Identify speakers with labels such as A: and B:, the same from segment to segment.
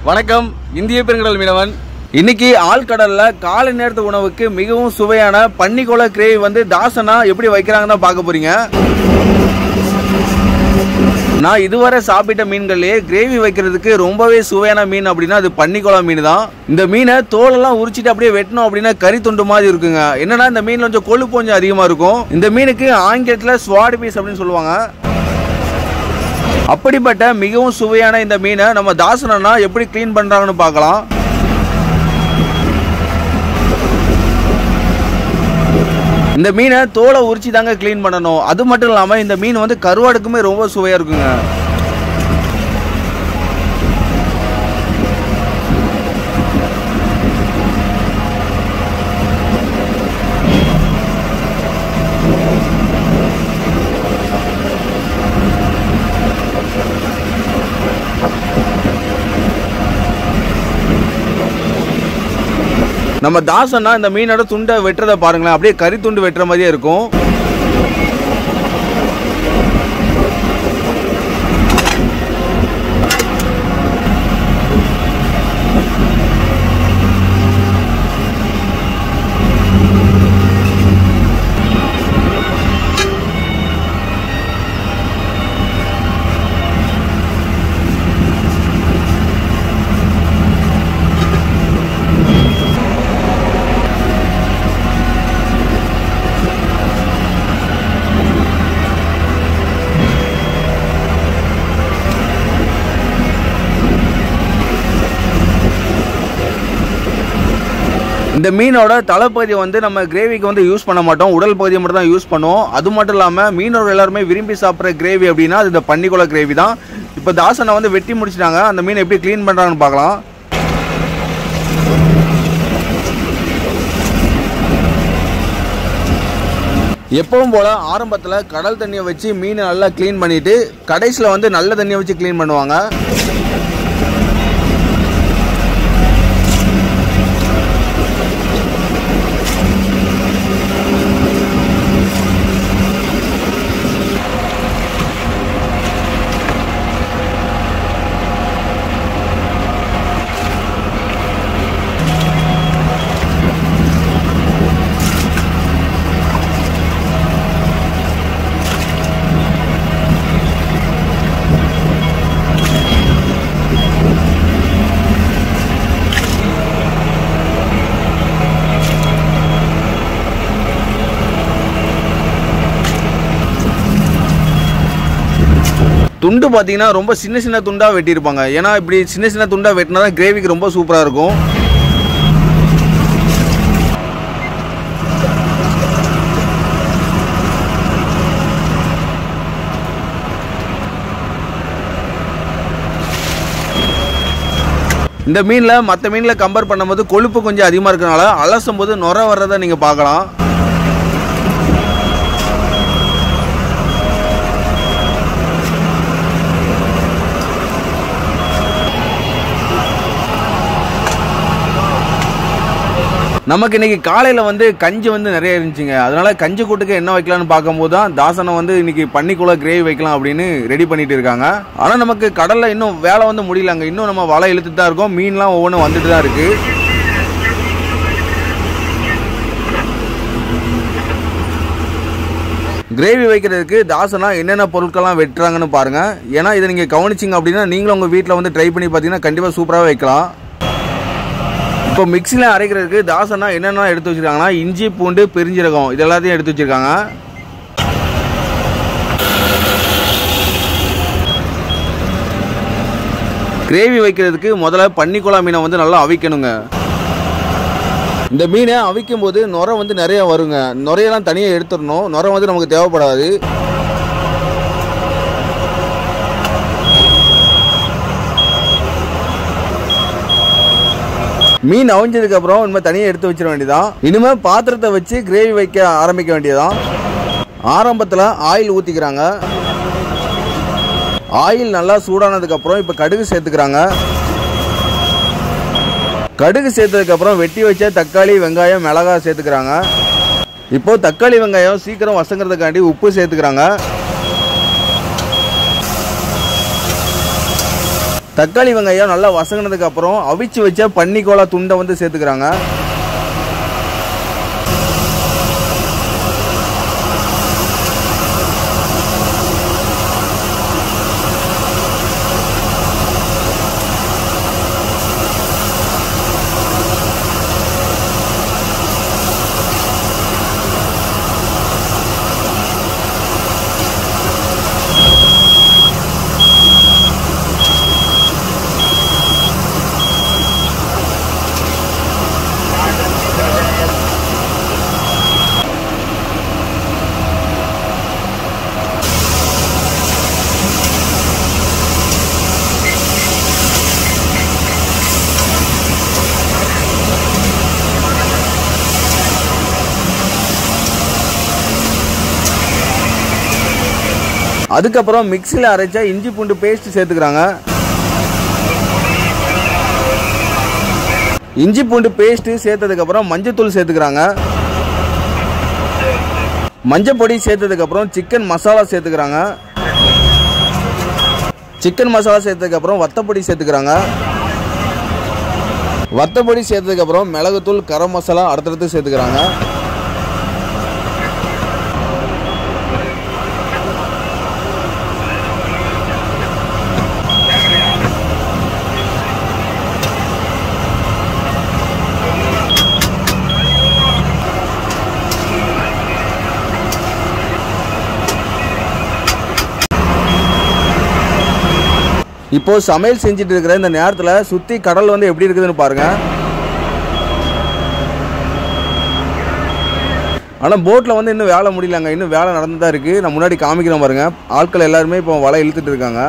A: வணக்கம், இந்திய பெருங்கடல் மீனவன். இன்னைக்கு ஆழ்கடல்ல காலை நேரத்து உணவுக்கு மிகவும் சுவையான பன்னிக்கோள கிரேவி வந்து தாசனா எப்படி வைக்கிறாங்கன்னு பார்க்க போறீங்க. நான் இதுவரை சாப்பிட்ட மீன்கள்லயே கிரேவி வைக்கிறதுக்கு ரொம்பவே சுவையான மீன் அப்படின்னா அது பன்னிக்கோள மீன் தான். இந்த மீனை தோலெல்லாம் உரிச்சிட்டு அப்படியே வெட்டணும் அப்படின்னா கறி துண்டு மாதிரி இருக்குங்க. என்னன்னா இந்த மீன் கொஞ்சம் கொழுப்பு கொஞ்சம் அதிகமா இருக்கும். இந்த மீனுக்கு ஆங்கிலத்துல ஸ்வாட் பீஸ் அப்படின்னு சொல்லுவாங்க. அப்படிப்பட்ட மிகவும் சுவையான இந்த மீனை நம்ம தாசனா எப்படி கிளீன் பண்றாங்கன்னு பார்க்கலாம். இந்த மீனை தோலை உரிச்சு தாங்க கிளீன் பண்ணணும். அது மட்டும் இல்லாம இந்த மீன் வந்து கருவாடுக்குமே ரொம்ப சுவையா இருக்குங்க. நம்ம தாசனா இந்த மீனோட துண்டை வெட்டுறதை பாருங்களேன், அப்படியே கறி துண்டு வெட்டுற மாதிரியே இருக்கும். இந்த மீனோட தலைப்பகுதியை வந்து நம்ம கிரேவிக்கு வந்து யூஸ் பண்ண மாட்டோம், உடல் பகுதியை மட்டும் தான் யூஸ் பண்ணுவோம். அது மட்டும் இல்லாமல் மீனோட எல்லாருமே விரும்பி சாப்பிட்ற கிரேவி அப்படின்னா அது இந்த பன்னிக்கோள கிரேவி தான். இப்போ தாசனை வந்து வெட்டி முடிச்சிட்டாங்க. அந்த மீனை எப்படி கிளீன் பண்ணுறாங்கன்னு பார்க்கலாம். எப்பவும் போல ஆரம்பத்தில் கடல் தண்ணியை வச்சு மீனை நல்லா கிளீன் பண்ணிட்டு கடைசியில் வந்து நல்ல தண்ணியை வச்சு கிளீன் பண்ணுவாங்க. துண்டு பார்த்தீங்கன்னா ரொம்ப சின்ன சின்ன துண்டாக வெட்டியிருப்பாங்க. ஏன்னா இப்படி சின்ன சின்ன துண்டாக வெட்டினா தான் கிரேவிக்கு ரொம்ப சூப்பராக இருக்கும். இந்த மீனில் மற்ற மீனில் கம்பேர் பண்ணும்போது கொழுப்பு கொஞ்சம் அதிகமாக இருக்கிறனால அலசும் போது நுர வர்றதை நீங்கள் பார்க்கலாம். நமக்கு இன்னைக்கு காலையில் வந்து கஞ்சி வந்து நிறைய இருந்துச்சுங்க. அதனால கஞ்சி கூட்டுக்கு என்ன வைக்கலாம்னு பார்க்கும்போது தான் தாசனை வந்து இன்னைக்கு பன்னிக்கோள கிரேவி வைக்கலாம் அப்படின்னு ரெடி பண்ணிட்டு இருக்காங்க. ஆனால் நமக்கு கடல்ல இன்னும் வேலை வந்து முடியலங்க. இன்னும் நம்ம வலை இழுத்துட்டு தான் இருக்கோம். மீன்லாம் ஒவ்வொன்றும் வந்துட்டு தான் இருக்கு. கிரேவி வைக்கிறதுக்கு தாசனா என்னென்ன பொருட்கள்லாம் வெட்டுறாங்கன்னு பாருங்க. ஏன்னா இதை நீங்க கவனிச்சிங்க அப்படின்னா நீங்களும் உங்க வீட்டில் வந்து ட்ரை பண்ணி பார்த்தீங்கன்னா கண்டிப்பாக சூப்பராக வைக்கலாம். இப்போ மிக்சியில் அரைக்கிறதுக்கு தாசனா என்னென்ன எடுத்து வச்சிருக்காங்கன்னா இஞ்சி, பூண்டு, பெருஞ்சீரகம் இது எல்லாத்தையும் எடுத்து வச்சிருக்காங்க. கிரேவி வைக்கிறதுக்கு முதல்ல பன்னிக்கோள மீனை வந்து நல்லா அவிக்கணுங்க. இந்த மீனை அவிக்கும் போது நுரை வந்து நிறைய வருங்க. நுரையெல்லாம் தனியாக எடுத்துடணும். நுரை வந்து நமக்கு தேவைப்படாது. மீன் அவிஞ்சதுக்கு அப்புறம் இனிமேல் தனியாக எடுத்து வச்சிட வேண்டியதான். இனிமேல் பாத்திரத்தை வச்சு கிரேவி வைக்க ஆரம்பிக்க வேண்டியதான். ஆரம்பத்தில் ஆயில் ஊற்றிக்கிறாங்க. ஆயில் நல்லா சூடானதுக்கு அப்புறம் இப்போ கடுகு சேர்த்துக்கிறாங்க. கடுகு சேர்த்ததுக்கு அப்புறம் வெட்டி வச்ச தக்காளி, வெங்காயம், மிளகாய் சேர்த்துக்கிறாங்க. இப்போ தக்காளி வெங்காயம் சீக்கிரம் வசங்கிறதுக்காண்டி உப்பு சேர்த்துக்கிறாங்க. தக்காளி வெங்காயம் நல்லா வசங்கினதுக்கு அப்புறம் அவிச்சு வச்ச பன்னிக்கோலா துண்டை வந்து சேர்த்துக்கிறாங்க. அதுக்கப்புறம் மிக்சியில் அரைச்சா இஞ்சி பூண்டு பேஸ்ட் சேர்த்துக்கிறாங்க. இஞ்சி பூண்டு பேஸ்ட் சேர்த்ததுக்கப்புறம் மஞ்சத்தூள் சேர்த்துக்கிறாங்க. மஞ்சள் பொடி சேர்த்ததுக்கப்புறம் சிக்கன் மசாலா சேர்த்துக்கிறாங்க. சிக்கன் மசாலா சேர்த்ததுக்கப்புறம் வத்தப்பொடி சேர்த்துக்கிறாங்க. வத்தப்பொடி சேர்த்ததுக்கப்புறம் மிளகுத்தூள் கரம் மசாலா அடுத்தடுத்து சேர்த்துக்கிறாங்க. இப்போ சமையல் செஞ்சுட்டு இருக்கிற இந்த நேரத்தில் சுற்றி கடல் வந்து எப்படி இருக்குதுன்னு பாருங்க. ஆனால் போட்டில் வந்து இன்னும் வேலை முடியலங்க, இன்னும் வேலை நடந்து தான் இருக்குது. நான் முன்னாடி காமிக்கிறேன் பாருங்க. ஆட்கள் எல்லாருமே இப்போ வலை இழுத்துட்டு இருக்காங்க.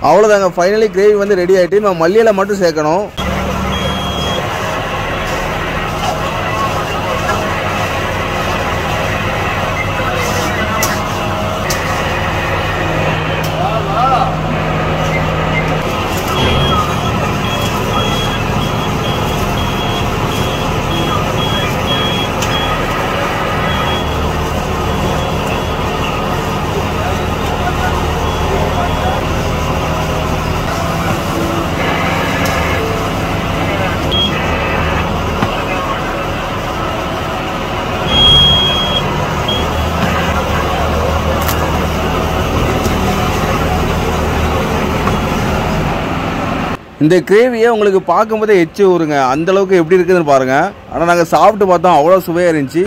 A: அவ்வளோதாங்க, ஃபைனலி கிரேவி வந்து ரெடி ஆகிட்டு நம்ம மல்லியில மட்டும் சேர்க்கணும். இந்த கிரேவியை உங்களுக்கு பார்க்கும்போதே எச்சு ஊறுங்க, அந்த அளவுக்கு எப்படி இருக்குதுன்னு பாருங்க. ஆனால் நாங்கள் சாப்பிட்டு பார்த்தோம், அவ்வளோ சுவையாக இருந்துச்சு.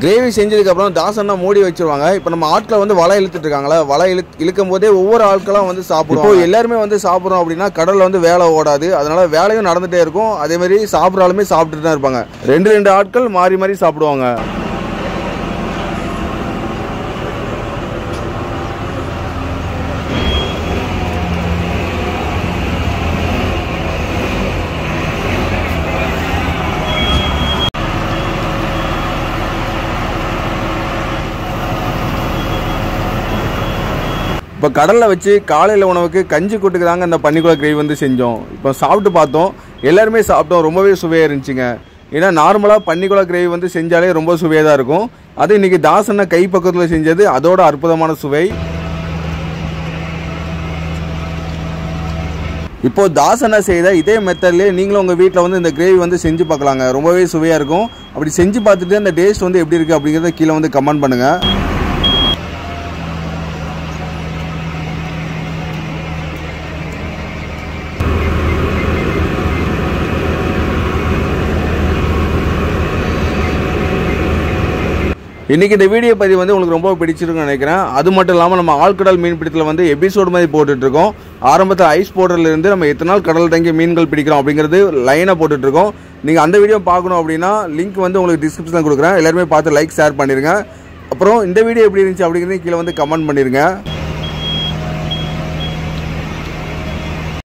A: கிரேவி செஞ்சதுக்கப்புறம் தாசன்னா மூடி வச்சிருவாங்க. இப்போ நம்ம ஆட்களை வந்து வலை இழுத்துட்டு இருக்காங்களா, வலை இழுக்கும் போதே ஒவ்வொரு ஆட்களாக வந்து சாப்பிடுவோம். இப்போ எல்லாருமே வந்து சாப்பிட்றோம் அப்படின்னா கடலில் வந்து வேலை ஓடாது, அதனால வேலையும் நடந்துகிட்டே இருக்கும். அதே மாதிரி சாப்பிட்றாலுமே சாப்பிட்டுட்டு தான் இருப்பாங்க. ரெண்டு ஆட்கள் மாறி மாறி சாப்பிடுவாங்க. இப்போ கடலில் வச்சு காலையில் உணவுக்கு கஞ்சி கூட்டுக்கு தாங்க அந்த பன்னிக்குள கிரேவி வந்து செஞ்சோம். இப்போ சாப்பிட்டு பார்த்தோம், எல்லாருமே சாப்பிட்டோம், ரொம்பவே சுவையாக இருந்துச்சுங்க. ஏன்னா நார்மலாக பன்னிக்குள கிரேவி வந்து செஞ்சாலே ரொம்ப சுவையாக தான் இருக்கும். அது இன்றைக்கி தாசண்ணா கை பக்கத்தில் செஞ்சது அதோட அற்புதமான சுவை. இப்போது தாசண்ணா செய்த இதே மெத்தட்லேயே நீங்களும் உங்கள் வீட்டில் வந்து இந்த கிரேவி வந்து செஞ்சு பார்க்கலாங்க, ரொம்பவே சுவையாக இருக்கும். அப்படி செஞ்சு பார்த்துட்டு அந்த டேஸ்ட் வந்து எப்படி இருக்குது அப்படிங்கிறத கீழே வந்து கமெண்ட் பண்ணுங்கள். இன்றைக்கி இந்த வீடியோ பதிவு வந்து உங்களுக்கு ரொம்ப பிடிச்சிருக்குன்னு நினைக்கிறேன். அது மட்டும் இல்லாமல் நம்ம ஆழ்கடல் மீன்பிடித்தில் வந்து எபிசோடு மாதிரி போட்டுட்ருக்கோம். ஆரம்பத்தில் ஐஸ் போடுறதுலேருந்து நம்ம எத்தனை நாள் கடல் தங்கி மீன்கள் பிடிக்கிறோம் அப்படிங்கிறது லைனாக போட்டுட்ருக்கோம். நீங்கள் அந்த வீடியோ பார்க்கணும் அப்படின்னா லிங்க் வந்து உங்களுக்கு டிஸ்கிரிப்ஷனில் கொடுக்குறேன். எல்லாருமே பார்த்து லைக் ஷேர் பண்ணிடுங்க. அப்புறம் இந்த வீடியோ எப்படி இருந்துச்சு அப்படிங்கிறதையும் கீழே வந்து கமெண்ட் பண்ணிடுங்க.